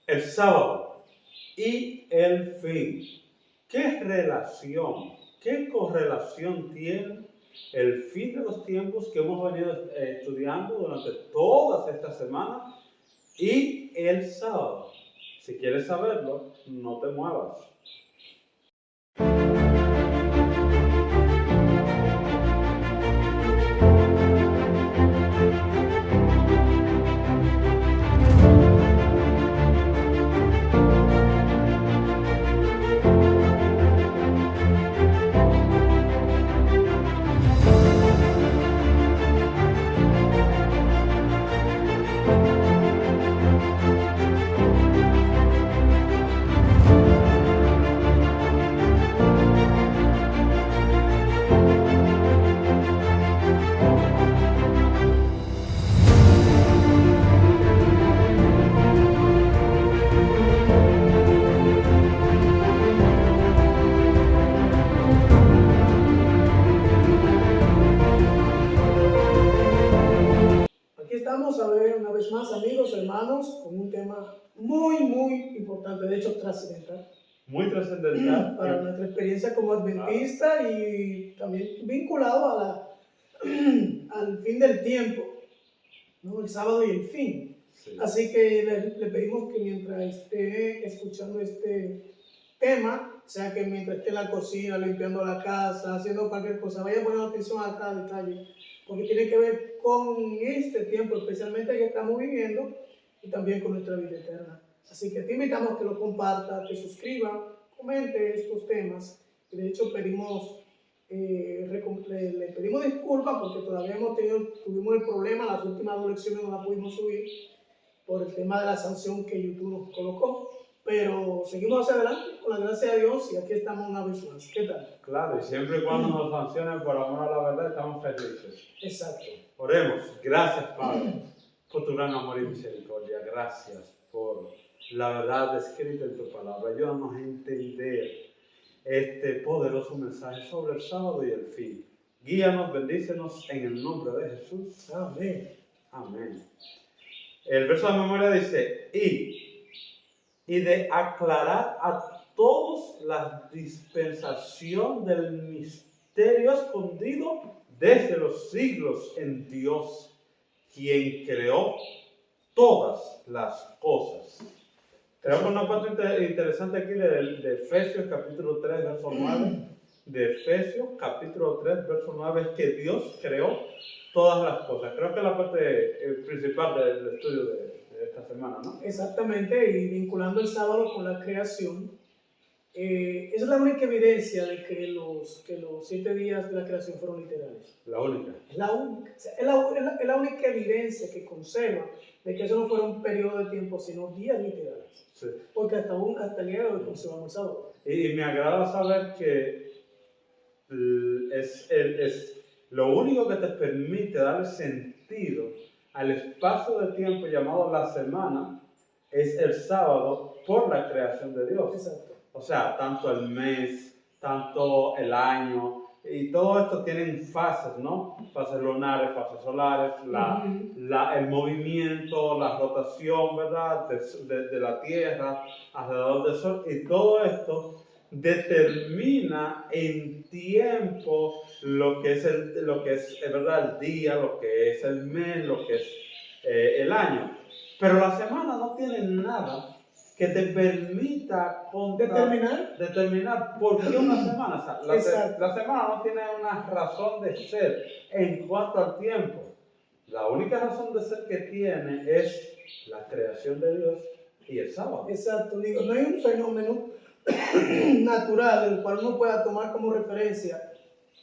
El sábado y el fin. ¿Qué relación, qué correlación tiene el fin de los tiempos que hemos venido estudiando durante todas estas semanas y el sábado? Si quieres saberlo, no te muevas. Estamos a ver una vez más, amigos, hermanos, con un tema muy importante, de hecho trascendental. Muy trascendental. Para nuestra experiencia como adventista y también vinculado al fin del tiempo, ¿no? El sábado y el fin. Sí. Así que le pedimos que mientras esté escuchando este tema, o sea que mientras esté en la cocina, limpiando la casa, haciendo cualquier cosa, vaya poniendo atención a cada detalle, porque tiene que ver con este tiempo especialmente que estamos viviendo y también con nuestra vida eterna. Así que te invitamos a que lo compartas, que suscriba, comente estos temas. Y de hecho le pedimos disculpas porque todavía tuvimos el problema, las últimas 2 lecciones no las pudimos subir por el tema de la sanción que YouTube nos colocó. Pero seguimos hacia adelante con la gracia de Dios y aquí estamos una vez más. ¿Qué tal? Claro, y siempre y cuando nos sancionen por amor a la verdad, estamos felices. Exacto. Oremos. Gracias, Padre, por tu gran amor y misericordia. Gracias por la verdad descrita en tu palabra. Ayúdanos a entender este poderoso mensaje sobre el sábado y el fin. Guíanos, bendícenos en el nombre de Jesús. Amén. Amén. El verso de memoria dice, y de aclarar a todos la dispensación del misterio escondido desde los siglos en Dios, quien creó todas las cosas. Tenemos una parte interesante aquí de Efesios capítulo 3, verso 9. De Efesios capítulo 3, verso 9, es que Dios creó todas las cosas. Creo que es la parte principal del estudio de esta semana, ¿no? Exactamente, y vinculando el sábado con la creación, es la única evidencia de que los 7 días de la creación fueron literales. La única. Es la única. O sea, es la única evidencia que conserva de que eso no fuera un periodo de tiempo, sino días literales. Sí. Porque hasta el día de hoy conservamos el sábado. Y me agrada saber que es lo único que te permite darle sentido al espacio de tiempo llamado la semana es el sábado por la creación de Dios. Exacto. O sea, tanto el mes, tanto el año, y todo esto tienen fases, ¿no? Fases lunares, fases solares, el movimiento, la rotación, ¿verdad? De la Tierra alrededor del Sol, y todo esto determina en tiempo lo que es ¿verdad? El día, lo que es el mes, lo que es el año. Pero la semana no tiene nada que te permita determinar por qué una semana. O sea, la semana no tiene una razón de ser en cuanto al tiempo. La única razón de ser que tiene es la creación de Dios y el sábado. Exacto, digo, no hay un fenómeno natural el cual uno pueda tomar como referencia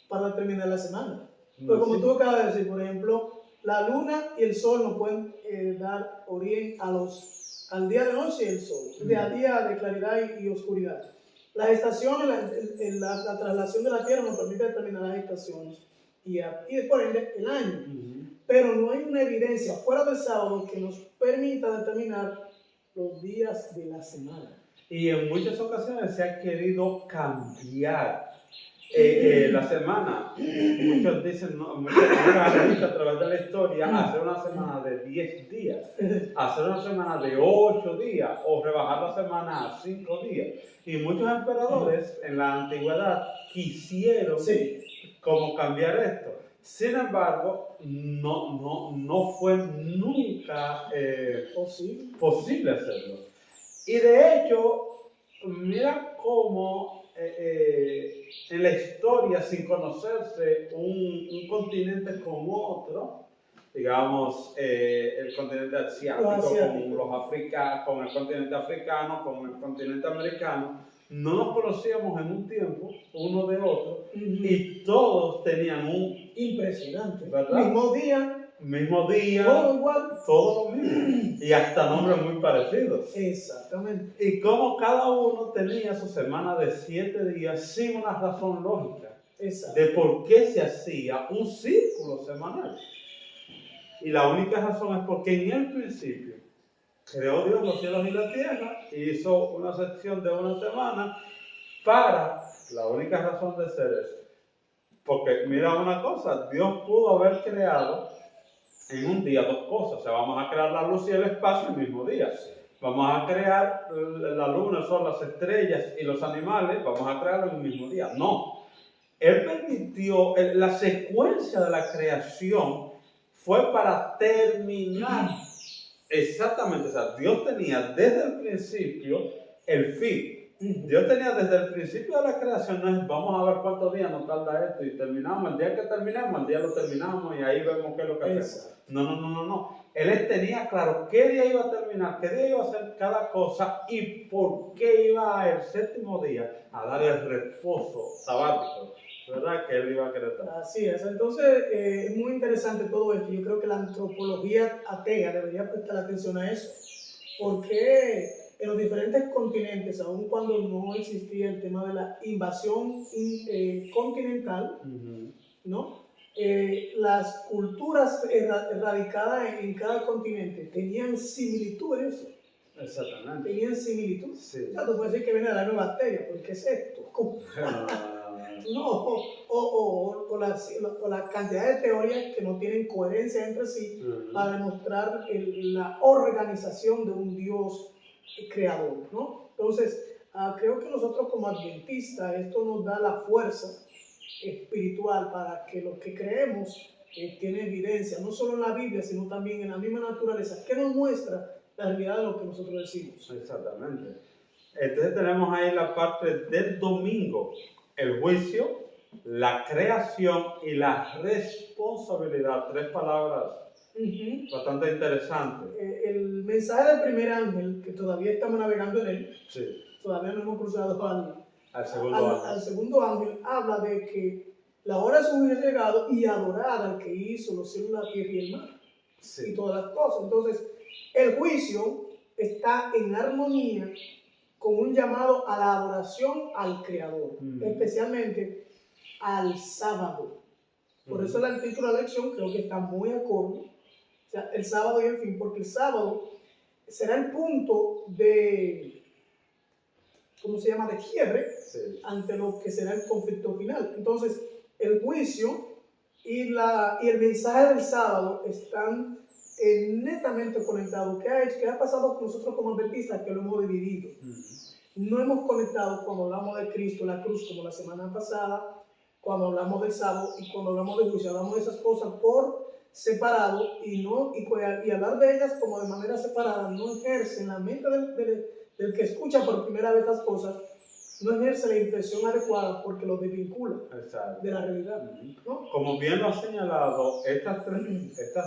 para determinar la semana. Pero como tú acabas de decir, por ejemplo, la luna y el sol no pueden dar origen al día de noche y el sol, de a día de claridad y oscuridad. Las estaciones, la traslación de la Tierra nos permite determinar las estaciones y por ende el año. Pero no hay una evidencia fuera del sábado que nos permita determinar los días de la semana. Y en muchas ocasiones se ha querido cambiar La semana, muchos dicen, no, muchos analistas a través de la historia, hacer una semana de 10 días, hacer una semana de 8 días o rebajar la semana a 5 días. Y muchos emperadores en la antigüedad quisieron como cambiar esto. Sin embargo, no fue nunca posible hacerlo. Y de hecho, mira cómo en la historia, sin conocerse un continente con otro, digamos, el continente asiático con los africanos, con el continente africano, con el continente americano, no nos conocíamos en un tiempo, uno de otro, y todos tenían un... Impresionante. ¿Verdad? Mismo día, todo igual, todo lo mismo, y hasta nombres muy parecidos. Exactamente. Y como cada uno tenía su semana de 7 días sin una razón lógica de por qué se hacía un círculo semanal. Y la única razón es porque en el principio creó Dios los cielos y la tierra y hizo una sección de una semana para la única razón de ser eso. Porque mira una cosa, Dios pudo haber creado en un día 2 cosas. O sea, vamos a crear la luz y el espacio el mismo día. Vamos a crear la luna, el sol, las estrellas y los animales, vamos a crearlo en el mismo día. No. Él permitió, la secuencia de la creación fue para terminar exactamente. O sea, Dios tenía desde el principio el fin. Dios tenía desde el principio de la creación, no es, vamos a ver cuántos días nos tarda esto y terminamos, el día que terminemos, el día lo terminamos y ahí vemos qué es lo que hacemos. No. Él tenía claro qué día iba a terminar, qué día iba a hacer cada cosa y por qué iba el séptimo día a dar el reposo sabático, ¿verdad? Que él iba a querer dar. Así es, entonces es muy interesante todo esto. Yo creo que la antropología atea debería prestar atención a eso, porque en los diferentes continentes, aun cuando no existía el tema de la invasión continental, ¿no? Las culturas radicadas en cada continente tenían similitudes. Exactamente. Tenían similitud. Sí. O sea, tú puedes decir que viene de la misma bacteria, ¿por qué es esto? No, o la cantidad de teorías que no tienen coherencia entre sí para demostrar la organización de un Dios creador, ¿no? Entonces, creo que nosotros como adventistas, esto nos da la fuerza espiritual para que lo que creemos tiene evidencia, no solo en la Biblia, sino también en la misma naturaleza, que nos muestra la realidad de lo que nosotros decimos. Exactamente. Entonces tenemos ahí la parte del domingo, el juicio, la creación y la responsabilidad. 3 palabras bastante interesantes. El mensaje del primer ángel, que todavía estamos navegando en él, todavía no hemos cruzado al segundo ángel, habla de que la hora de su juicio ha llegado y adorar al que hizo los cielos, la tierra y el mar y todas las cosas. Entonces, el juicio está en armonía con un llamado a la adoración al Creador, especialmente al sábado. Por eso el título de la lección creo que está muy acorde. O sea, el sábado y el fin, porque el sábado será el punto de, ¿cómo se llama?, de quiebre ante lo que será el conflicto final. Entonces, el juicio y el mensaje del sábado están netamente conectados. ¿Qué ha pasado con nosotros como adventistas? Que lo hemos dividido. No hemos conectado cuando hablamos de Cristo, la cruz, como la semana pasada, cuando hablamos del sábado y cuando hablamos del juicio. Hablamos de esas cosas por separado y hablar de ellas como de manera separada no ejerce en la mente del que escucha por primera vez estas cosas, no ejerce la impresión adecuada porque lo desvincula de la realidad. ¿No? Como bien lo ha señalado, estas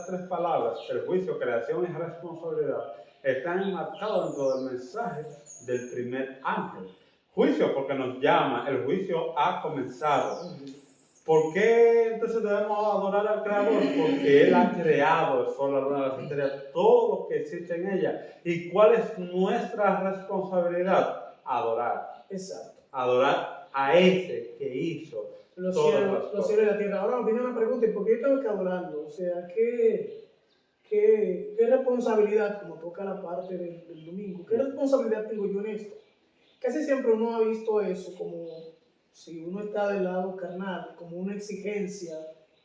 tres palabras, el juicio, creación y responsabilidad, están enmarcadas dentro del mensaje del primer ángel. Juicio porque nos llama, el juicio ha comenzado. ¿Por qué entonces debemos adorar al Creador? Porque Él ha creado el sol, la luna, las estrellas, todo lo que existe en ella. ¿Y cuál es nuestra responsabilidad? Adorar. Exacto. Adorar a ese que hizo los cielos y la tierra. Ahora viene una pregunta, ¿y por qué yo tengo que adorarlo? O sea, ¿qué responsabilidad, como toca la parte del domingo, qué responsabilidad tengo yo en esto? Casi siempre uno ha visto eso como si uno está del lado carnal, como una exigencia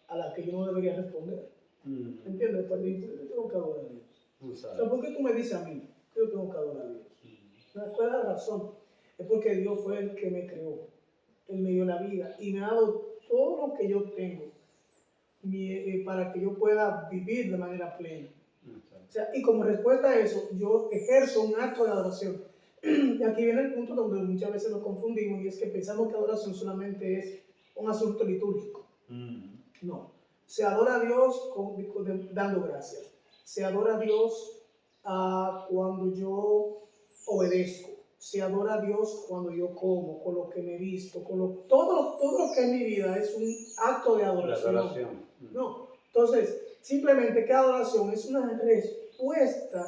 a la que yo no debería responder. ¿Entiendes? Pues yo tengo que adorar a Dios. O sea, ¿por qué tú me dices a mí que yo tengo que adorar a Dios? ¿Cuál es la razón? Es porque Dios fue el que me creó. Él me dio la vida y me ha dado todo lo que yo tengo para que yo pueda vivir de manera plena. O sea, y como respuesta a eso, yo ejerzo un acto de adoración. Y aquí viene el punto donde muchas veces nos confundimos, y es que pensamos que adoración solamente es un asunto litúrgico. No. Se adora a Dios dando gracias. Se adora a Dios cuando yo obedezco. Se adora a Dios cuando yo como, con lo que me visto, todo lo que es mi vida es un acto de adoración. No. Entonces, simplemente que adoración es una respuesta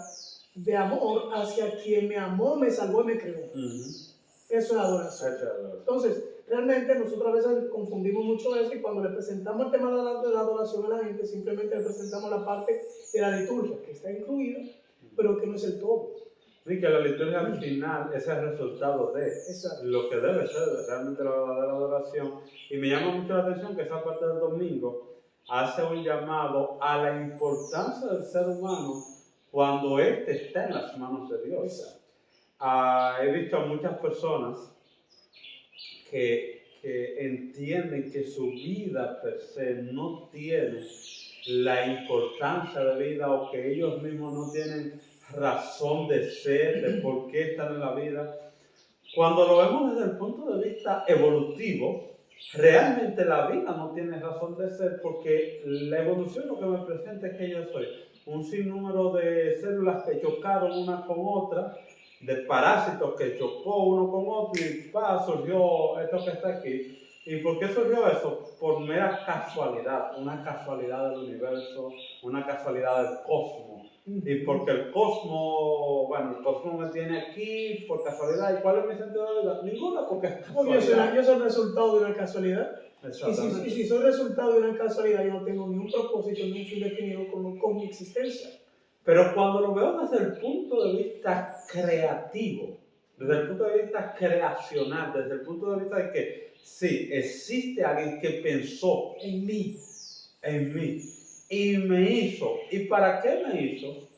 de amor hacia quien me amó, me salvó y me creó. Eso es adoración. Entonces, realmente nosotros a veces confundimos mucho eso, y cuando le presentamos el tema de la adoración a la gente, simplemente le presentamos la parte de la liturgia, que está incluida, pero que no es el todo. Sí, que la liturgia al final es el resultado de lo que debe ser realmente la verdadera adoración. Y me llama mucho la atención que esa parte del domingo hace un llamado a la importancia del ser humano cuando éste está en las manos de Dios. He visto a muchas personas que entienden que su vida per se no tiene la importancia de vida, o que ellos mismos no tienen razón de ser, de por qué están en la vida. Cuando lo vemos desde el punto de vista evolutivo, realmente la vida no tiene razón de ser, porque la evolución lo que me presenta es que yo soy un sinnúmero de células que chocaron una con otra, de parásitos que chocó uno con otro, y surgió esto que está aquí. ¿Y por qué surgió eso? Por mera casualidad, una casualidad del universo, una casualidad del cosmos. Y porque el cosmos me tiene aquí por casualidad. ¿Y cuál es mi sentido de vida? Ninguna, porque es casualidad. Yo soy el resultado de una casualidad. Y si soy resultado de una casualidad, yo no tengo ni un propósito ni un fin definido con mi existencia. Pero cuando lo veo desde el punto de vista creativo, desde el punto de vista creacional, desde el punto de vista de que sí, existe alguien que pensó en mí, y me hizo. ¿Y para qué me hizo?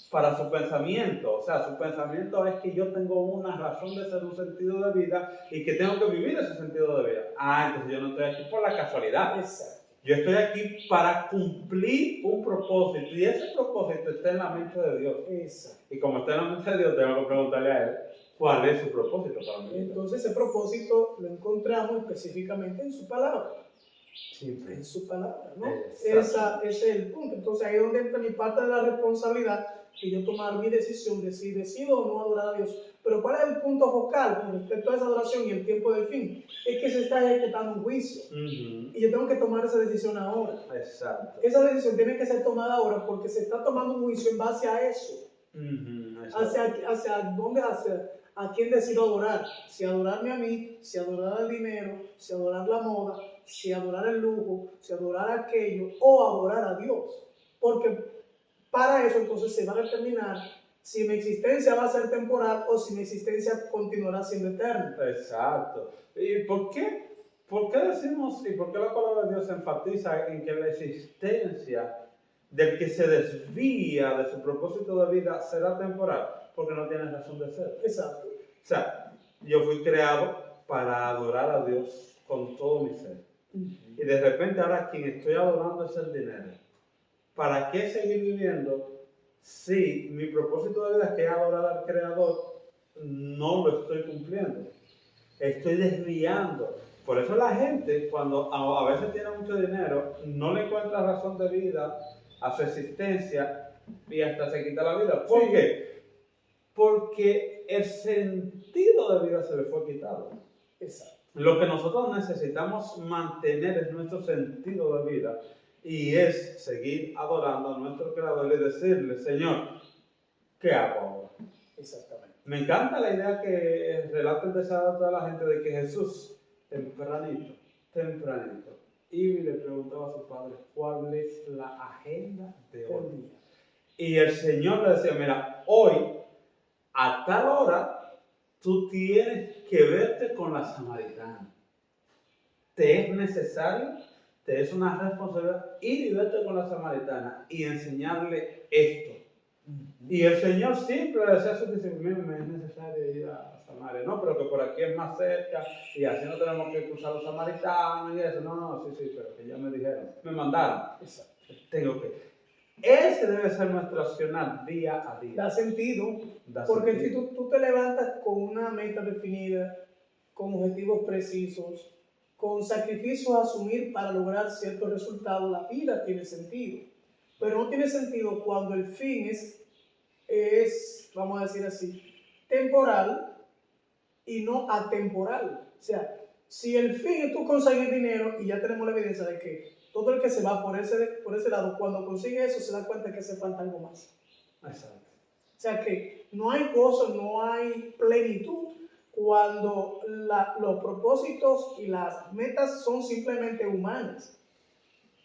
Para su pensamiento. O sea, su pensamiento es que yo tengo una razón de ser, un sentido de vida, y que tengo que vivir ese sentido de vida. Entonces yo no estoy aquí por la casualidad. Exacto. Yo estoy aquí para cumplir un propósito, y ese propósito está en la mente de Dios. Exacto. Y como está en la mente de Dios, tengo que preguntarle a Él cuál es su propósito para mí. Entonces ese propósito lo encontramos específicamente en su palabra. Siempre. En su palabra, ¿no? Ese es el punto. Entonces ahí es donde entra mi parte de la responsabilidad, que yo tomar mi decisión de si decido o no adorar a Dios. Pero ¿cuál es el punto focal con respecto a esa adoración y el tiempo del fin? Es que se está ejecutando un juicio. Y yo tengo que tomar esa decisión ahora. Exacto. Esa decisión tiene que ser tomada ahora, porque se está tomando un juicio en base a eso. ¿A quién decido adorar? Si adorarme a mí, si adorar el dinero, si adorar la moda, si adorar el lujo, si adorar aquello, o adorar a Dios. Porque para eso entonces se va a determinar si mi existencia va a ser temporal o si mi existencia continuará siendo eterna. Exacto. ¿Y por qué? ¿Por qué decimos, y por qué la palabra de Dios enfatiza en que la existencia del que se desvía de su propósito de vida será temporal? Porque no tiene razón de ser. Exacto. O sea, yo fui creado para adorar a Dios con todo mi ser. Y de repente ahora quien estoy adorando es el dinero. ¿Para qué seguir viviendo si mi propósito de vida, que es adorar al Creador, no lo estoy cumpliendo? Estoy desviando. Por eso la gente, cuando a veces tiene mucho dinero, no le encuentra razón de vida a su existencia y hasta se quita la vida. ¿Por qué? Porque el sentido de vida se le fue quitado. Exacto. Lo que nosotros necesitamos mantener es nuestro sentido de vida, y es seguir adorando a nuestro Creador y decirle: Señor, ¿qué hago ahora? Exactamente. Me encanta la idea que relata el desarrollo de la gente de que Jesús, tempranito, iba y le preguntaba a su padre cuál es la agenda de hoy. Y el Señor le decía: mira, hoy a tal hora tú tienes que verte con la samaritana. te es necesario, te es una responsabilidad ir y verte con la samaritana y enseñarle esto. Y el Señor siempre le decía a sus discípulos, me es necesario ir a Samaria, no, pero que por aquí es más cerca y así no tenemos que cruzar los samaritanos y eso. No, sí, pero que ya me dijeron, me mandaron. Exacto. Tengo que. Ese debe ser nuestro accionar día a día. Da sentido, porque si tú te levantas con una meta definida, con objetivos precisos, con sacrificios a asumir para lograr ciertos resultados, la vida tiene sentido. Pero no tiene sentido cuando el fin es, vamos a decir así, temporal y no atemporal. O sea, si el fin es tú conseguir dinero, y ya tenemos la evidencia de que todo el que se va por ese lado, cuando consigue eso, se da cuenta que hace falta algo más. Exacto. O sea que no hay gozo, no hay plenitud cuando los propósitos y las metas son simplemente humanas,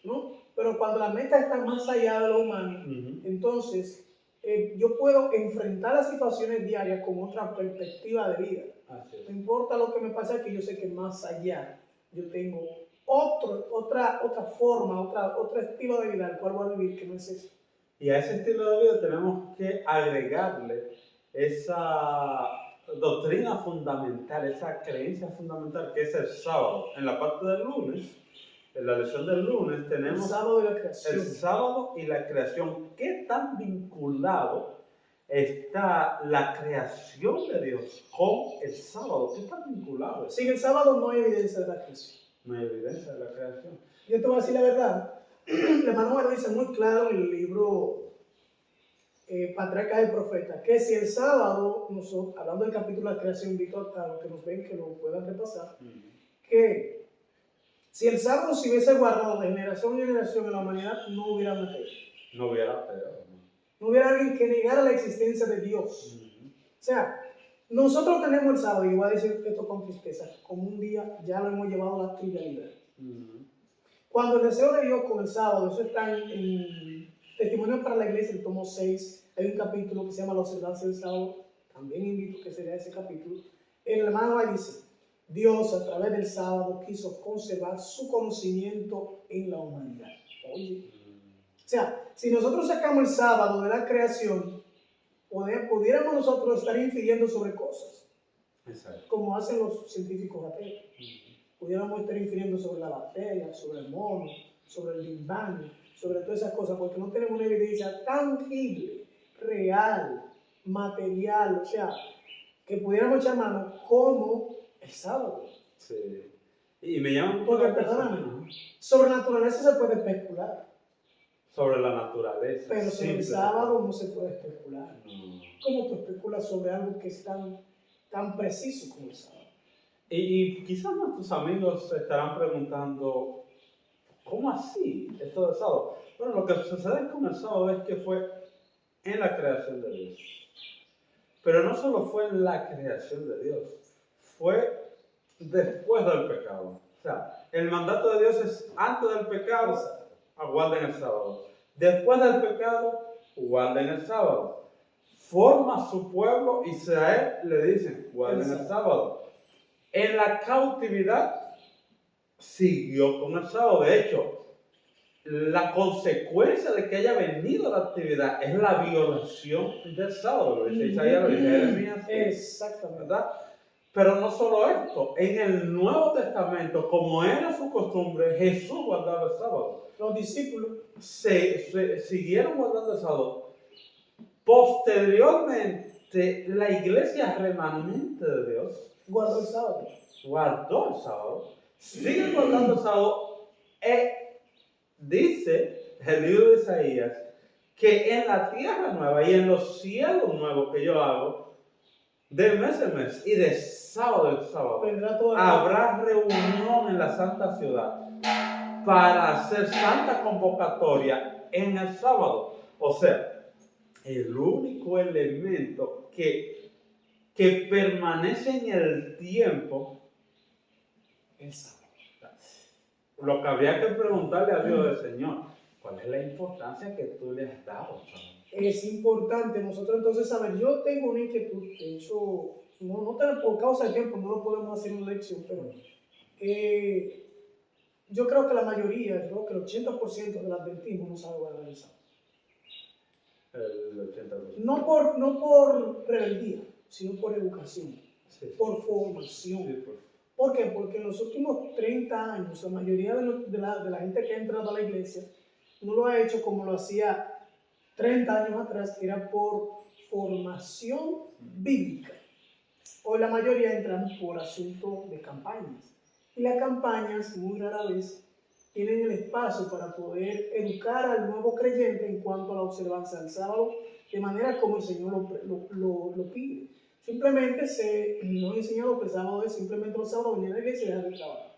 ¿no? Pero cuando las metas están más allá de lo humano, entonces yo puedo enfrentar las situaciones diarias con otra perspectiva de vida. No importa lo que me pase aquí, yo sé que más allá yo tengo otra forma, otro estilo de vida al cual voy a vivir que no es eso. Y a ese estilo de vida tenemos que agregarle esa doctrina fundamental, esa creencia fundamental que es el sábado. En la parte del lunes, en la lección del lunes, tenemos el sábado y la creación. El sábado y la creación. ¿Qué tan vinculado está la creación de Dios con el sábado? ¿Qué tan vinculado? Sin el sábado no hay evidencia de la creación. No hay evidencia de la creación. Yo te voy a decir la verdad. El hermano lo dice muy claro en el libro Patriarcas y Profetas, que si el sábado, nosotros, hablando del capítulo de la creación, invito a los que nos ven que lo puedan repasar, que si el sábado se hubiese guardado de generación en generación en la humanidad, no hubiera una ateo. No hubiera ateo. No hubiera alguien que negara la existencia de Dios. O sea, nosotros tenemos el sábado, y voy a decir esto con tristeza, como un día ya lo hemos llevado a la trivialidad. Cuando el deseo de Dios con el sábado, eso está en Testimonio para la Iglesia, el tomo 6, hay un capítulo que se llama La observancia del sábado, también invito que se lea ese capítulo. El hermano ahí dice, Dios a través del sábado quiso conservar su conocimiento en la humanidad. Oye, o sea, si nosotros sacamos el sábado de la creación, pudiéramos nosotros estar infiriendo sobre cosas. Exacto. Como hacen los científicos ateos. Pudiéramos estar infiriendo sobre la bacteria, sobre el mono, sobre el Big Bang, sobre todas esas cosas, porque no tenemos una evidencia tangible, real, material, o sea, que pudiéramos echar mano como el sábado. Sí. Y me llama mucho porque, perdóname, sobre naturaleza se puede especular. Sobre la naturaleza. Pero sobre el sábado no se puede especular. ¿Cómo tú especulas sobre algo que es tan preciso como el sábado? Y quizás nuestros amigos se estarán preguntando, ¿cómo así esto del sábado? Bueno, lo que sucede con el sábado es que fue en la creación de Dios. Pero no solo fue en la creación de Dios, fue después del pecado. O sea, el mandato de Dios es antes del pecado, guarden el sábado. Después del pecado, guarden el sábado. Forma su pueblo y Israel le dicen, guarden el sábado. En la cautividad siguió con el sábado. De hecho, la consecuencia de que haya venido la actividad es la violación del sábado. Lo dice Isaías, lo dice Jeremías. Exactamente. ¿Verdad? Pero no solo esto, en el Nuevo Testamento, como era su costumbre, Jesús guardaba el sábado. Los discípulos siguieron guardando el sábado. Posteriormente, la iglesia remanente de Dios guardó el sábado. Guardó el sábado. Sigue guardando el sábado. Dice el libro de Isaías que en la tierra nueva y en los cielos nuevos que yo hago, de mes en mes y de sábado en sábado, habrá reunión en la santa ciudad para hacer santa convocatoria en el sábado. O sea, el único elemento que permanece en el tiempo es el sábado. Lo que habría que preguntarle a Dios es, Señor, ¿cuál es la importancia que tú le has dado? Es importante nosotros entonces saber, yo tengo una inquietud, de hecho, no por causa del tiempo, no lo podemos hacer en una lección, pero yo creo que la mayoría, creo que el 80% del adventismo no sabe guardar el sábado. El 80%. No por rebeldía, sino por educación, Sí. por formación. Sí, ¿Por qué? Porque en los últimos 30 años, la mayoría de la gente que ha entrado a la iglesia no lo ha hecho como lo hacía 30 años atrás, que era por formación bíblica. Hoy la mayoría entran por asunto de campañas. Y las campañas, muy rara vez, tienen el espacio para poder educar al nuevo creyente en cuanto a la observancia del sábado, de manera como el Señor lo pide. Simplemente nos ha enseñado que el sábado es simplemente los sábados venir a la iglesia y dejar de trabajar.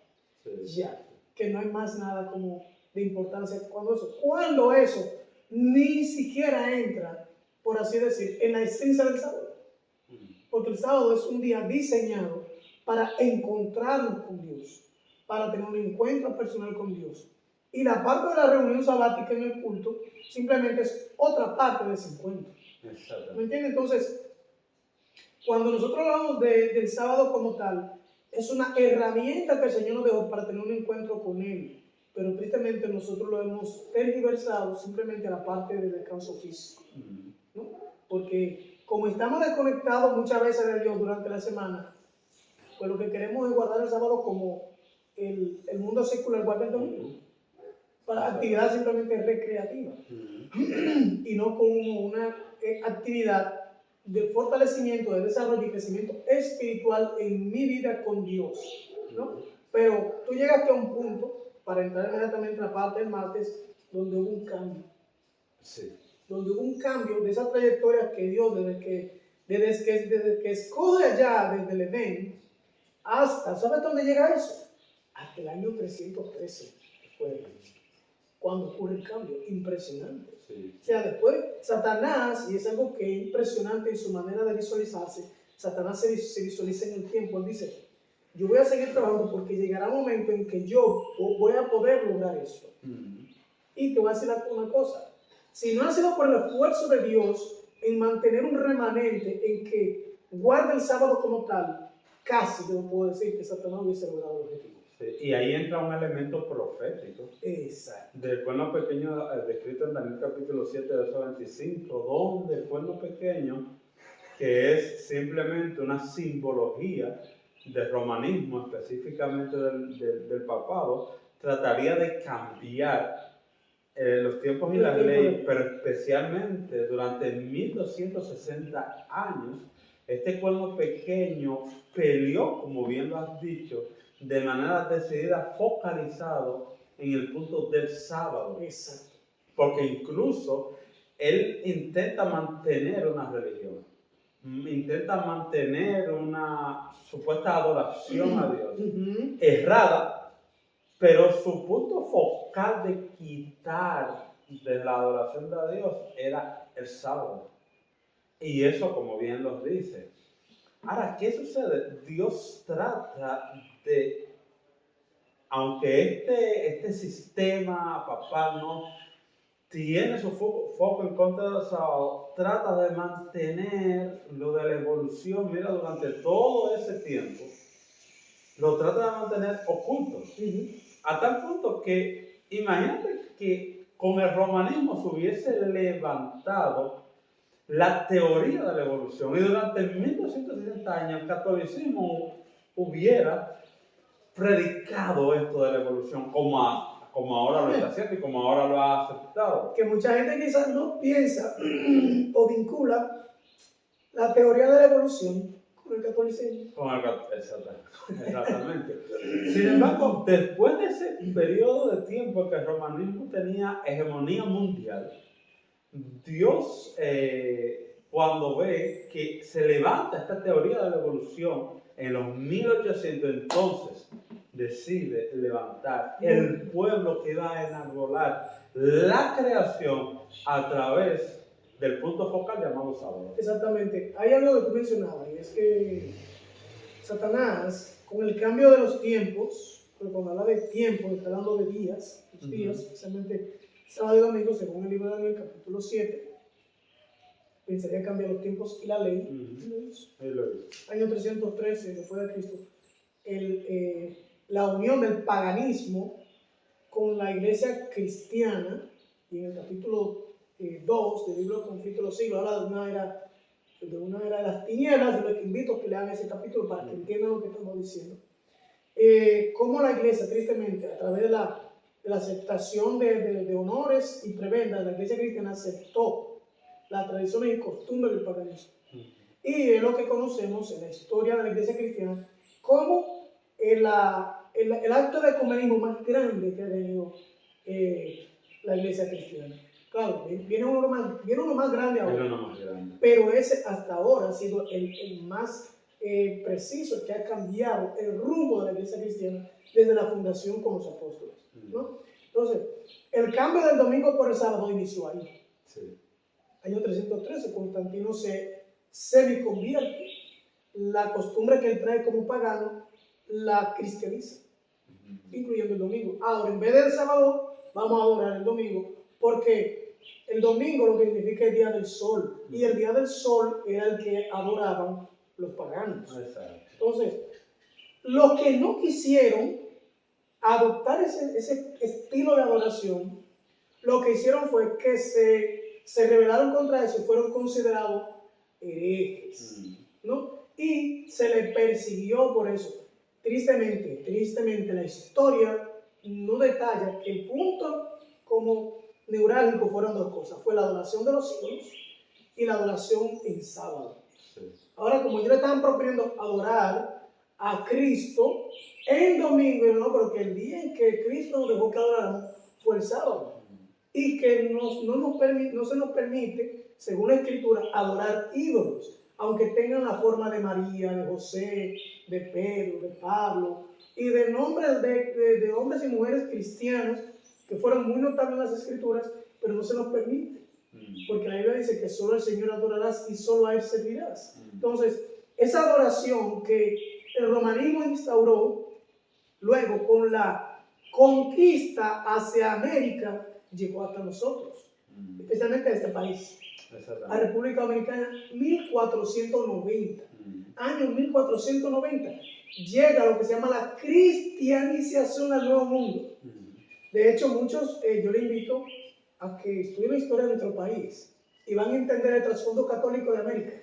sí. Ya, que no hay más nada como de importancia cuando eso ni siquiera entra, por así decir, en la esencia del sábado. Porque el sábado es un día diseñado para encontrarnos con Dios, para tener un encuentro personal con Dios. Y la parte de la reunión sabática en el culto simplemente es otra parte de ese encuentro. ¿Me entiendes? Entonces, cuando nosotros hablamos del sábado como tal, es una herramienta que el Señor nos dejó para tener un encuentro con Él. Pero tristemente nosotros lo hemos tergiversado simplemente a la parte del descanso físico, ¿no? Porque como estamos desconectados muchas veces de Dios durante la semana, pues lo que queremos es guardar el sábado como el mundo secular guarda el domingo, para actividad simplemente recreativa, y no como una actividad de fortalecimiento, de desarrollo y crecimiento espiritual en mi vida con Dios, ¿no? Pero tú llegaste a un punto, para entrar inmediatamente en la parte del martes, donde hubo un cambio. Sí. Donde hubo un cambio de esa trayectoria que Dios, desde que escoge allá, desde el Edén, hasta, ¿sabes dónde llega eso? Hasta el año 313 fue cuando ocurre el cambio. Impresionante. Sí. O sea, después Satanás, y es algo que es impresionante en su manera de visualizarse, Satanás se visualiza en el tiempo. Él dice, yo voy a seguir trabajando porque llegará un momento en que yo voy a poder lograr esto. Y te voy a decir una cosa, si no ha sido por el esfuerzo de Dios en mantener un remanente en que guarda el sábado como tal, casi yo puedo decir que Satanás hubiese logrado el objetivo. Sí, y ahí entra un elemento profético. Exacto. Del cuerno pequeño descrito en Daniel capítulo 7, verso 25, donde el cuerno pequeño, que es simplemente una simbología del romanismo, específicamente del papado, trataría de cambiar los tiempos y las leyes, pero especialmente durante 1260 años, este cuerno pequeño peleó, como bien lo has dicho, de manera decidida, focalizado en el punto del sábado. Exacto. Porque incluso él intenta mantener una religión, intenta mantener una supuesta adoración a Dios, errada, pero su punto focal de quitar de la adoración de Dios era el sábado. Y eso, como bien los dice. Ahora, ¿qué sucede? Dios trata de, aunque este sistema papal no tiene su foco en contra del sábado, trata de mantener lo de la evolución, mira, durante todo ese tiempo, lo trata de mantener oculto. A tal punto que, imagínate que con el romanismo se hubiese levantado la teoría de la evolución y durante 1260 años el catolicismo hubiera predicado esto de la evolución como ahora lo está haciendo y como ahora lo ha aceptado. Que mucha gente quizás no piensa o vincula la teoría de la evolución con el catolicismo. Exactamente. Sin embargo, después de ese periodo de tiempo en que el romanismo tenía hegemonía mundial, Dios, cuando ve que se levanta esta teoría de la evolución en los 1800, entonces decide levantar el pueblo que va a enarbolar la creación a través del punto focal llamado sábado. Exactamente. Hay algo que tú mencionabas, y es que Satanás, con el cambio de los tiempos, pero cuando habla de tiempo, está hablando de días, los días, especialmente sábado y domingo, según el libro de Daniel, capítulo 7, pensaría cambiar los tiempos y la ley. Y lo hizo. Año 313 después de Cristo, la unión del paganismo con la iglesia cristiana, y en el capítulo 2 del libro de Conflicto de los Siglos habla de una era de las tinieblas, y les invito a que lean ese capítulo para que entiendan lo que estamos diciendo. Cómo la iglesia, tristemente, a través de la aceptación de honores y prebendas, la iglesia cristiana aceptó las tradiciones y costumbres del paganismo. Y es lo que conocemos en la historia de la iglesia cristiana como el acto de ecumenismo más grande que ha tenido la iglesia cristiana. Claro, viene uno más grande ahora, pero ese hasta ahora ha sido el más preciso, que ha cambiado el rumbo de la iglesia cristiana desde la fundación con los apóstoles, ¿no? Entonces, el cambio del domingo por el sábado inició ahí. Sí. Año 313, Constantino se semiconvierte. La costumbre que él trae como pagano la cristianiza, incluyendo el domingo. Ahora, en vez del sábado, vamos a adorar el domingo, porque el domingo lo que significa es el día del sol, y el día del sol era el que adoraban los paganos. Exacto. Entonces, los que no quisieron adoptar ese estilo de adoración, lo que hicieron fue que se rebelaron contra eso y fueron considerados herejes, ¿no? Y se les persiguió por eso. Tristemente, la historia no detalla que el punto como neurálgico fueron dos cosas. Fue la adoración de los ídolos y la adoración en sábado. Sí. Ahora, como ellos le estaban proponiendo adorar a Cristo en domingo, no, pero que el día en que Cristo nos dejó que adoráramos fue el sábado. Y que no se nos permite, según la Escritura, adorar ídolos, aunque tengan la forma de María, de José, de Pedro, de Pablo, y de nombres de hombres y mujeres cristianos que fueron muy notables en las Escrituras, pero no se nos permite, porque la Biblia dice que solo al Señor adorarás y solo a Él servirás. Entonces, esa adoración que el romanismo instauró, luego con la conquista hacia América, llegó hasta nosotros, especialmente a este país, a República Dominicana, 1490. Año 1490, llega lo que se llama la cristianización al Nuevo Mundo. De hecho, muchos, yo les invito a que estudien la historia de nuestro país y van a entender el trasfondo católico de América.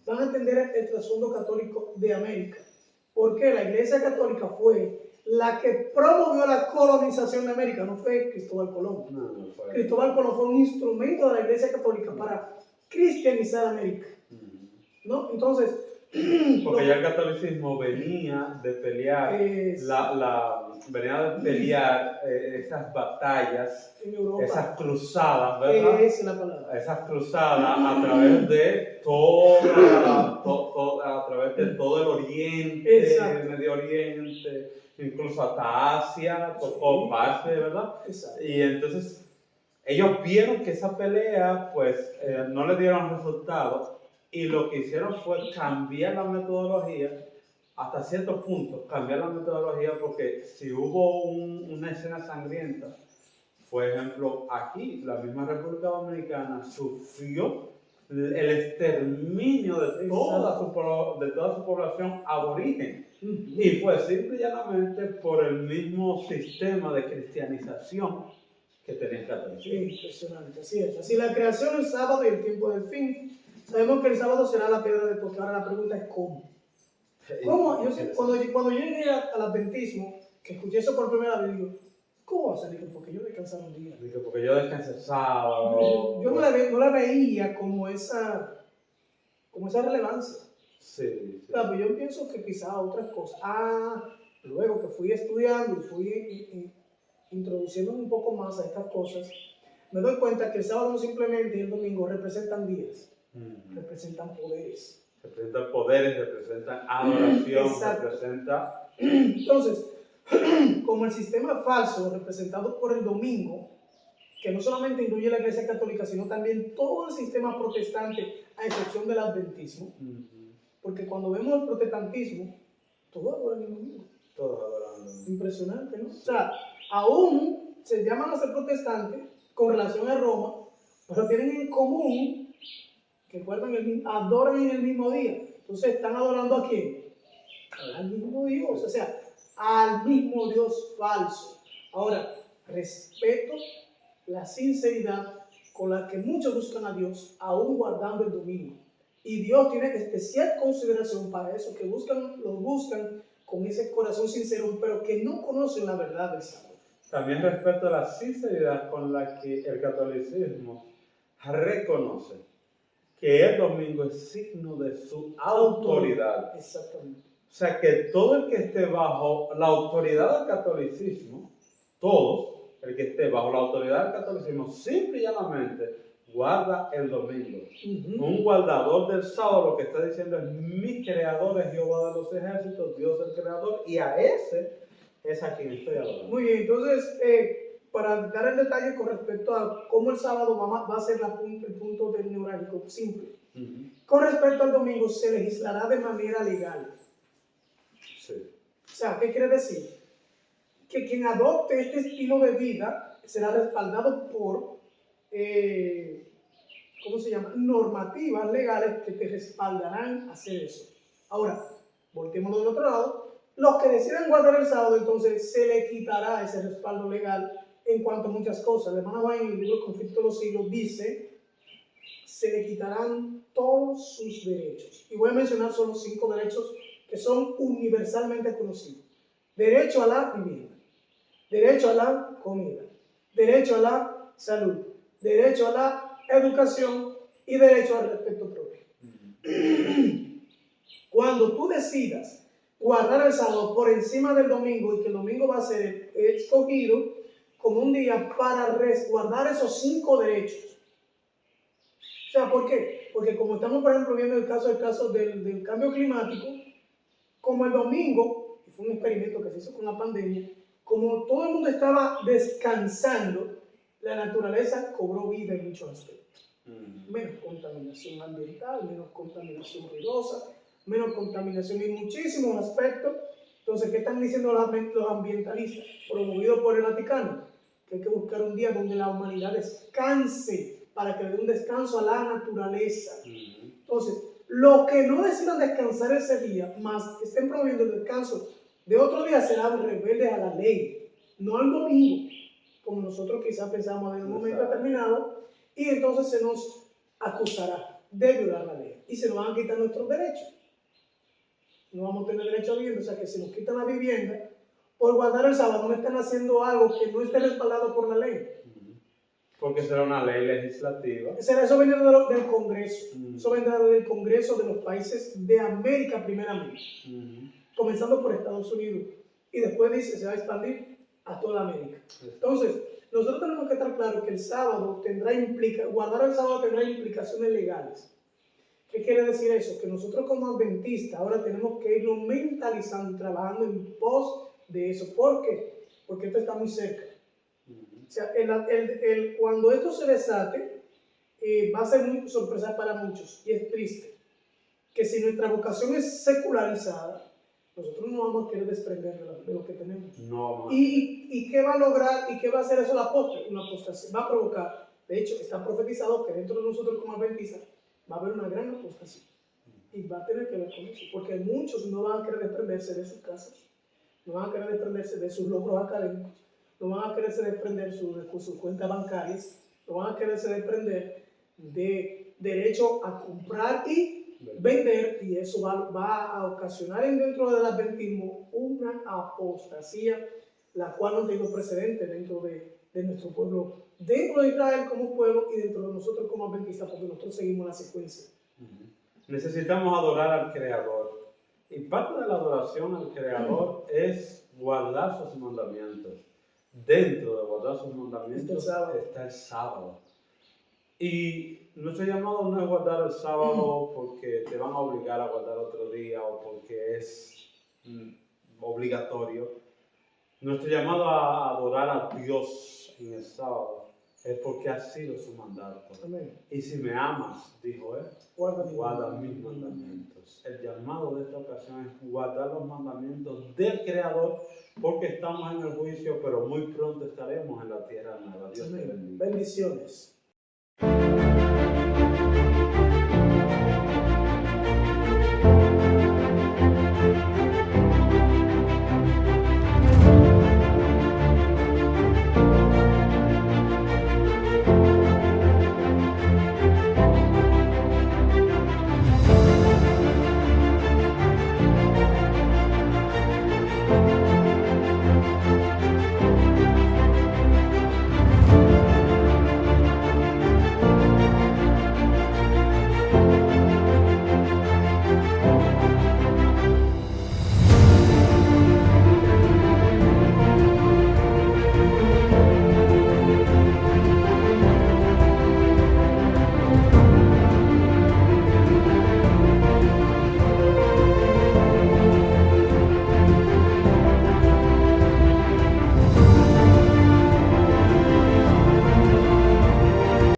Van a entender el trasfondo católico de América. Porque la Iglesia Católica fue la que promovió la colonización de América, no fue Cristóbal Colón. Cristóbal Colón fue un instrumento de la Iglesia Católica para cristianizar América, ¿no? Entonces, porque ya el catolicismo venía de pelear esas batallas, esas cruzadas, ¿verdad? Esa es la palabra. Esas cruzadas a través de todo el Oriente, el Medio Oriente, incluso hasta Asia, tocó parte, ¿verdad? Exacto. Y entonces ellos vieron que esa pelea, pues, no le dieron resultados. Y lo que hicieron fue cambiar la metodología hasta cierto punto, cambiar la metodología, porque si hubo una escena sangrienta, por ejemplo, aquí, la misma República Dominicana sufrió el exterminio de toda su población aborigen. Y fue simple y llanamente por el mismo sistema de cristianización que tenía el catolicismo. Impresionante, así es. Así la creación, el sábado y el tiempo del fin. Sabemos que el sábado será la piedra de toque. Ahora la pregunta es ¿cómo? ¿Cómo? Cuando yo llegué al adventismo, que escuché eso por primera vez, digo, ¿cómo va a ser? Porque yo descansaba un día. Porque yo descansé el sábado. Yo no la veía como esa relevancia. Sí. Claro, pues yo pienso que quizá otras cosas. Luego que fui estudiando y fui introduciéndome un poco más a estas cosas, me doy cuenta que el sábado simplemente y el domingo representan días. Representan poderes. Representan poderes, representan adoración, representa... Entonces, como el sistema falso representado por el domingo, que no solamente incluye la Iglesia Católica, sino también todo el sistema protestante, a excepción del adventismo, porque cuando vemos el protestantismo, todos adoran el domingo. Todos adoran. Impresionante, ¿no? O sea, aún se llaman a ser protestantes con relación a Roma, pero tienen en común que adoran en el mismo día. Entonces, ¿están adorando a quién? Al mismo Dios, o sea, al mismo Dios falso. Ahora, respeto la sinceridad con la que muchos buscan a Dios, aún guardando el domingo. Y Dios tiene especial consideración para eso, que lo buscan con ese corazón sincero, pero que no conocen la verdad del sábado. También respeto la sinceridad con la que el catolicismo reconoce que el domingo es signo de su autoridad. Exactamente. O sea que todo el que esté bajo la autoridad del catolicismo, todos, el que esté bajo la autoridad del catolicismo, simple y llanamente guarda el domingo. Un guardador del sábado lo que está diciendo es: mi creador es Jehová de los ejércitos, Dios el creador, y a ese es a quien estoy adorando. Muy bien, entonces, para dar el detalle con respecto a cómo el sábado va a ser el punto del neurálgico, simple. Con respecto al domingo, se legislará de manera legal. Sí. O sea, ¿qué quiere decir? Que quien adopte este estilo de vida será respaldado por, ¿cómo se llama? Normativas legales que te respaldarán a hacer eso. Ahora, volteemos del otro lado. Los que decidan guardar el sábado, entonces se le quitará ese respaldo legal en cuanto a muchas cosas. La hermana White en el libro Conflicto de los Siglos dice: se le quitarán todos sus derechos. Y voy a mencionar solo 5 derechos que son universalmente conocidos. Derecho a la vivienda, derecho a la comida, derecho a la salud, derecho a la educación y derecho al respeto propio. Cuando tú decidas guardar el sábado por encima del domingo y que el domingo va a ser escogido como un día para resguardar esos 5 derechos. O sea, ¿por qué? Porque como estamos, por ejemplo, viendo el caso del cambio climático, como el domingo, y fue un experimento que se hizo con la pandemia, como todo el mundo estaba descansando, la naturaleza cobró vida en muchos aspectos. Menos contaminación ambiental, menos contaminación ruidosa, menos contaminación en muchísimos aspectos. Entonces, ¿qué están diciendo los ambientalistas, promovidos por el Vaticano? Que hay que buscar un día donde la humanidad descanse, para que le dé un descanso a la naturaleza. Entonces, los que no decidan descansar ese día, más que estén promoviendo el descanso de otro día, serán rebeldes a la ley, no al domingo, como nosotros quizás pensamos en un momento determinado, y entonces se nos acusará de violar la ley y se nos van a quitar nuestros derechos. No vamos a tener derecho a vivienda, o sea que si nos quitan la vivienda por guardar el sábado, no están haciendo algo que no esté respaldado por la ley. Porque será una ley legislativa. Eso viene del Congreso. Eso vendrá del Congreso de los países de América primeramente. Comenzando por Estados Unidos. Y después dice, se va a expandir a toda América. Entonces, nosotros tenemos que estar claros que el sábado guardar el sábado tendrá implicaciones legales. ¿Qué quiere decir eso? Que nosotros como adventistas ahora tenemos que irnos mentalizando y trabajando en pos de eso. ¿Por qué? Porque esto está muy cerca. O sea, cuando esto se desate, va a ser muy sorpresa para muchos, y es triste, que si nuestra vocación es secularizada, nosotros no vamos a querer desprender de lo que tenemos. No, ¿Y qué va a lograr y qué va a hacer eso la apostasía? Una apostasía va a provocar, de hecho, está profetizado que dentro de nosotros como adventistas va a haber una gran apostasía, y va a tener que ver con eso, porque muchos no van a querer desprenderse de sus casas, no van a querer desprenderse de sus logros académicos, no van a quererse desprender de sus cuentas bancarias, no van a quererse desprender de derecho a comprar y vender, y eso va a ocasionar dentro del adventismo una apostasía, la cual no tiene precedente dentro de nuestro pueblo, dentro de Israel como pueblo y dentro de nosotros como adventistas, porque nosotros seguimos la secuencia. Necesitamos adorar al Creador, y parte de la adoración al Creador es guardar sus mandamientos. Dentro de guardar sus mandamientos está el sábado. Y nuestro llamado no es guardar el sábado porque te van a obligar a guardar otro día o porque es obligatorio. Nuestro llamado a adorar a Dios en el sábado es porque ha sido su mandato. Amén. Y si me amas, dijo él, guarda mis mandamientos. El llamado de esta ocasión es guardar los mandamientos del Creador, porque estamos en el juicio, pero muy pronto estaremos en la tierra nueva. Dios te bendiga. Bendiciones.